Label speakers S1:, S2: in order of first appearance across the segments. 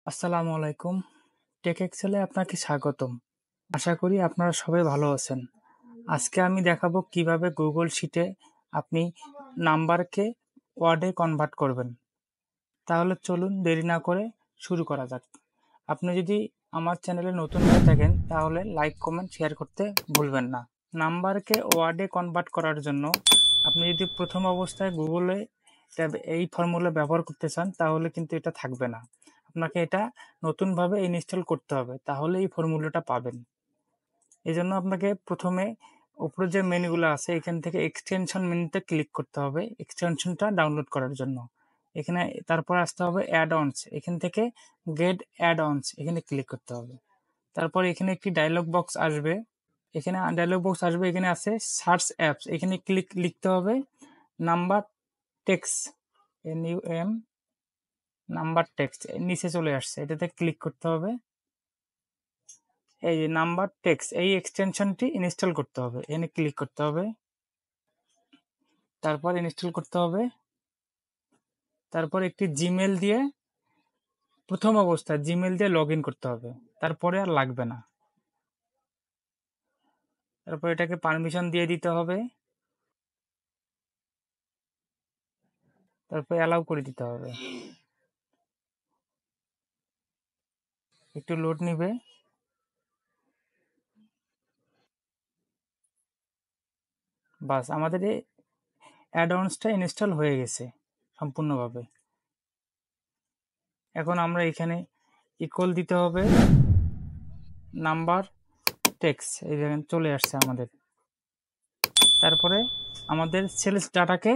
S1: আসসালামু আলাইকুম। টেক এক্সেলে আপনাকে স্বাগতম। আশা করি আপনারা সবাই ভালো আছেন। আজকে আমি দেখাবো কিভাবে গুগল শিটে আপনি নাম্বারকে ওয়ার্ডে কনভার্ট করবেন। তাহলে চলুন দেরি না করে শুরু করা যাক। আপনি যদি আমার চ্যানেলে নতুন হয়ে থাকেন তাহলে লাইক, কমেন্ট, শেয়ার করতে ভুলবেন না। নাম্বারকে ওয়ার্ডে কনভার্ট করার জন্য আপনি যদি প্রথম অবস্থায় গুগলে এই ফর্মুলা ব্যবহার করতে চান তাহলে কিন্তু এটা থাকবে না। আপনাকে এটা নতুনভাবে ইনস্টল করতে হবে, তাহলে এই ফর্মুলাটা পাবেন। এই জন্য আপনাকে প্রথমে উপরে যে মেনুগুলো আছে এখান থেকে এক্সটেনশন মেনুতে ক্লিক করতে হবে এক্সটেনশনটা ডাউনলোড করার জন্য। এখানে তারপর আসতে হবে অ্যাড অনস, এখান থেকে গেট অ্যাড অনস এখানে ক্লিক করতে হবে। তারপর এখানে একটি ডায়লগ বক্স আসবে, এখানে আছে সার্চ অ্যাপস, এখানে লিখতে হবে number text, NUM number text, নিচে চলে আসছে, এটাতে ক্লিক করতে হবে। এই যে নাম্বার টেক্সট, এই এক্সটেনশনটি ইনস্টল করতে হবে, এখানে ক্লিক করতে হবে। তারপর ইনস্টল করতে হবে। তারপর একটি জিমেল দিয়ে প্রথম অবস্থায় জিমেল দিয়ে লগ ইন করতে হবে, তারপরে আর লাগবে না। তারপর এটাকে পারমিশন দিয়ে দিতে হবে, তারপর অ্যালাউ করে দিতে হবে। একটু লোড নিবে। বাস, আমাদের এই অ্যাডভান্সটা ইনস্টল হয়ে গেছে সম্পূর্ণভাবে। এখন আমরা এখানে ইকুয়াল দিতে হবে নাম্বার টেক্সট, এই দেখেন চলে আসছে আমাদের। তারপরে আমাদের সেলস ডাটাকে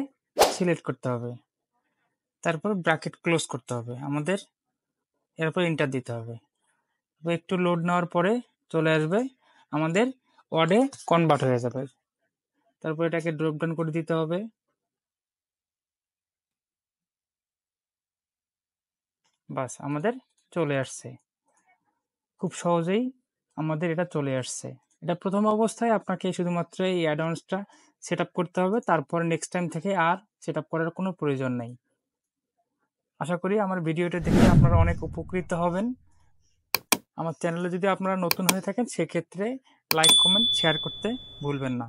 S1: সিলেক্ট করতে হবে, তারপর ব্র্যাকেট ক্লোজ করতে হবে আমাদের, এরপর এন্টার দিতে হবে। একটু লোড নেওয়ার পরে চলে আসবে, আমাদের ওয়ার্ডে কনভার্ট হয়ে যাবে। তারপর এটাকে ড্রপ ডাউন করে দিতে হবে। বাস, আমাদের চলে আসছে। খুব সহজেই আমাদের এটা চলে আসছে। এটা প্রথম অবস্থায় আপনাকে শুধুমাত্র এই অ্যাডভান্সটা সেট আপ করতে হবে, তারপর নেক্সট টাইম থেকে আর সেট আপ করার কোনো প্রয়োজন নেই। আশা করি আমার ভিডিওটা দেখে আপনারা অনেক উপকৃত হবেন। আমার চ্যানেলে যদি আপনারা নতুন হয়ে থাকেন সেক্ষেত্রে লাইক, কমেন্ট, শেয়ার করতে ভুলবেন না।